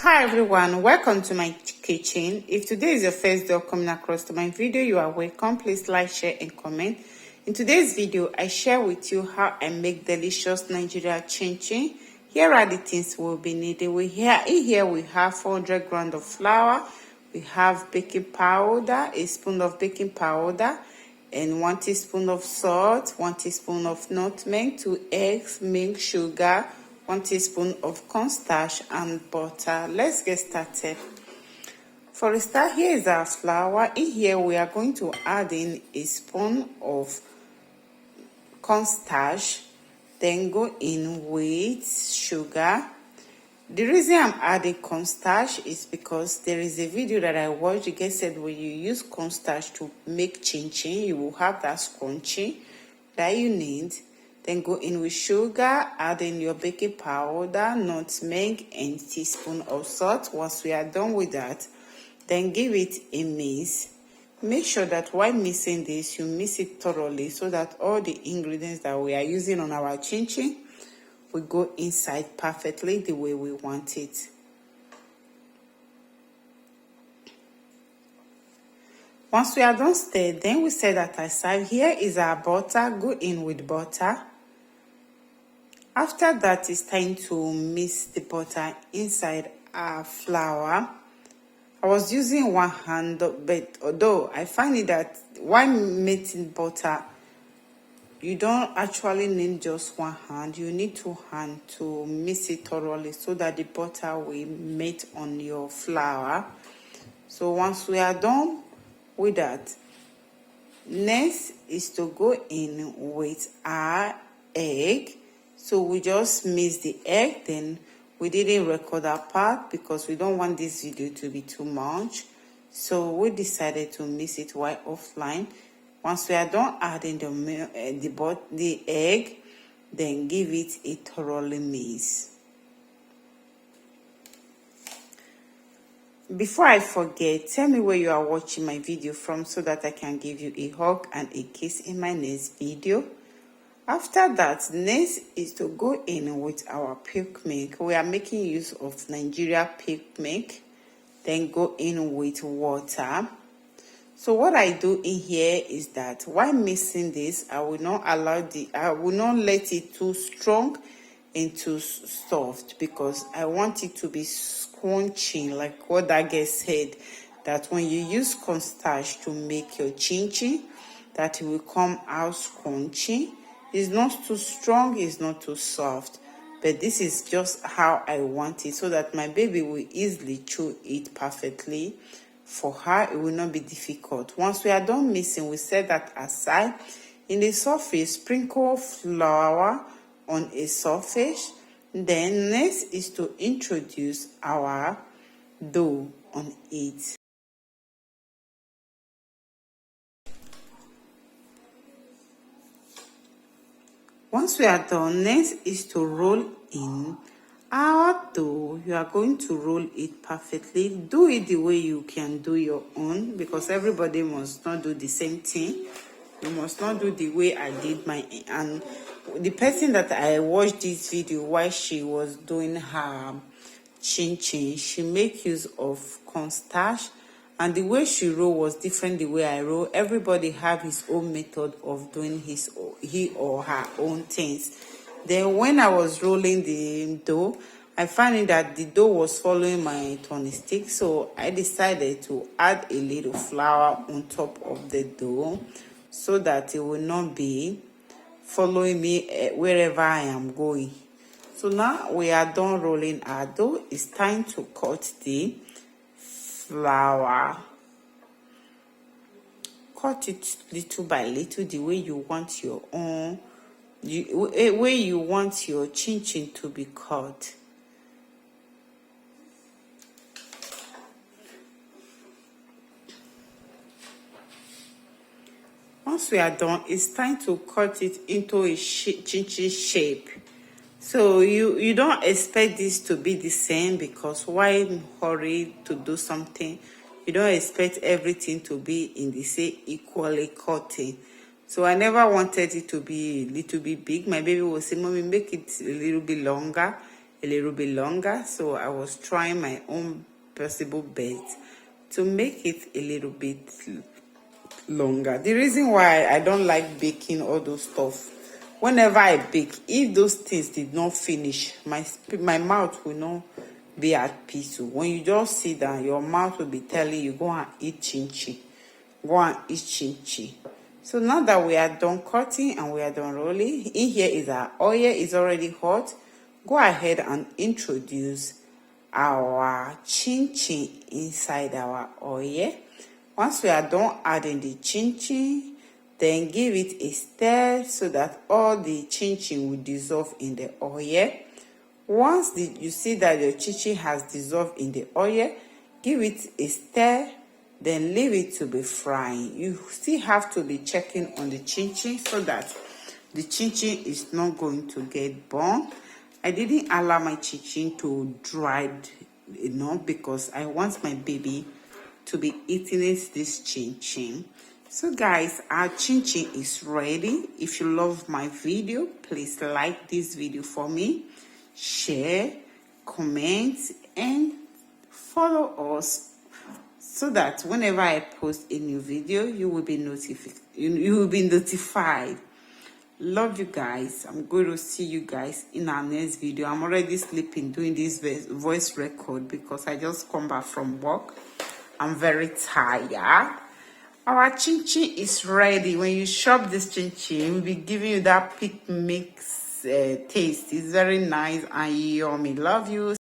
Hi everyone, welcome to my kitchen. If today is your first day of coming across to my video, you are welcome. Please like, share and comment. In today's video, I share with you how I make delicious Nigerian chin-chin. Here are the things we'll be needing. In here we have 400 grams of flour. We have baking powder, a spoon of baking powder, and 1 teaspoon of salt, 1 teaspoon of nutmeg, 2 eggs, milk, sugar, 1 teaspoon of cornstarch and butter. Let's get started. For a start, here is our flour. In here we are going to add in a spoon of cornstarch, then go in with sugar. The reason I'm adding cornstarch is because there is a video that I watched. The guy said when you use cornstarch to make chin-chin, you will have that scrunchy that you need. Then go in with sugar, add in your baking powder, nutmeg, and teaspoon of salt. Once we are done with that, then give it a mix. Make sure that while mixing this, you mix it thoroughly so that all the ingredients that we are using on our chin-chin will go inside perfectly the way we want it. Once we are done stirred, then we set that aside. Here is our butter. Go in with butter. After that, it's time to mix the butter inside our flour. I was using one hand, but although I find it that while making butter, you don't actually need just one hand. You need 2 hands to mix it thoroughly so that the butter will melt on your flour. So once we are done with that, next is to go in with our egg. So we just mix the egg, then we didn't record that part because we don't want this video to be too much. So we decided to mix it while offline. Once we are done adding the egg, then give it a thoroughly mix. Before I forget, tell me where you are watching my video from so that I can give you a hug and a kiss in my next video. After that, next is to go in with our peak milk. We are making use of Nigeria peak milk. Then go in with water. So what I do in here is that while mixing this, I will not let it too strong and too soft because I want it to be scrunching, like what that guy said, that when you use cornstarch to make your chin-chin, that it will come out scrunchy. It's not too strong, it's not too soft, but this is just how I want it so that my baby will easily chew it perfectly. For her, it will not be difficult. Once we are done mixing, we set that aside. In the surface, sprinkle flour on a surface. Then next is to introduce our dough on it. Once we are done, next is to roll in our dough. You are going to roll it perfectly. Do it the way you can do your own because everybody must not do the same thing. You must not do the way I did my. And the person that I watched this video while she was doing her chin-chin, she make use of cornstarch. And the way she roll was different the way I roll. Everybody have his own method of doing he or her own things. Then when I was rolling the dough, I found that the dough was following my turning stick. So I decided to add a little flour on top of the dough so that it will not be following me wherever I am going. So now we are done rolling our dough. It's time to cut the flour. Cut it little by little the way you want your own, way you want your chin-chin to be cut. Once we are done, it's time to cut it into a chin-chin shape. So you don't expect this to be the same because why in hurry to do something? You don't expect everything to be in the same equally cutting. So I never wanted it to be a little bit big. My baby will say, Mommy, make it a little bit longer. a little bit longer, so I was trying my own possible best to make it a little bit longer. The reason why I don't like baking all those stuff, whenever I bake, if those things did not finish, my mouth will not be at peace. So when you just sit down, your mouth will be telling you, go and eat chinchi, go and eat chinchi. So now that we are done cutting and we are done rolling, in here is our oil. Is already hot. Go ahead and introduce our chin chin inside our oil. Once we are done adding the chin chin, then give it a stir so that all the chin chin will dissolve in the oil. Once you see that your chin chin has dissolved in the oil, give it a stir, then leave it to be frying. You still have to be checking on the chin chin so that the chin chin is not going to get burned. I didn't allow my chin chin to dry enough because I want my baby to be eating this chin chin. So guys, our chin chin is ready. If you love my video, please like this video for me, share, comment, and follow us so that whenever I post a new video, you will be notified. You will be notified. Love you guys. I'm going to see you guys in our next video. I'm already sleeping doing this voice record because I just come back from work. I'm very tired. Our chin chin is ready. When you shop this chin chin, we'll be giving you that pick mix taste. It's very nice and yummy. Love you.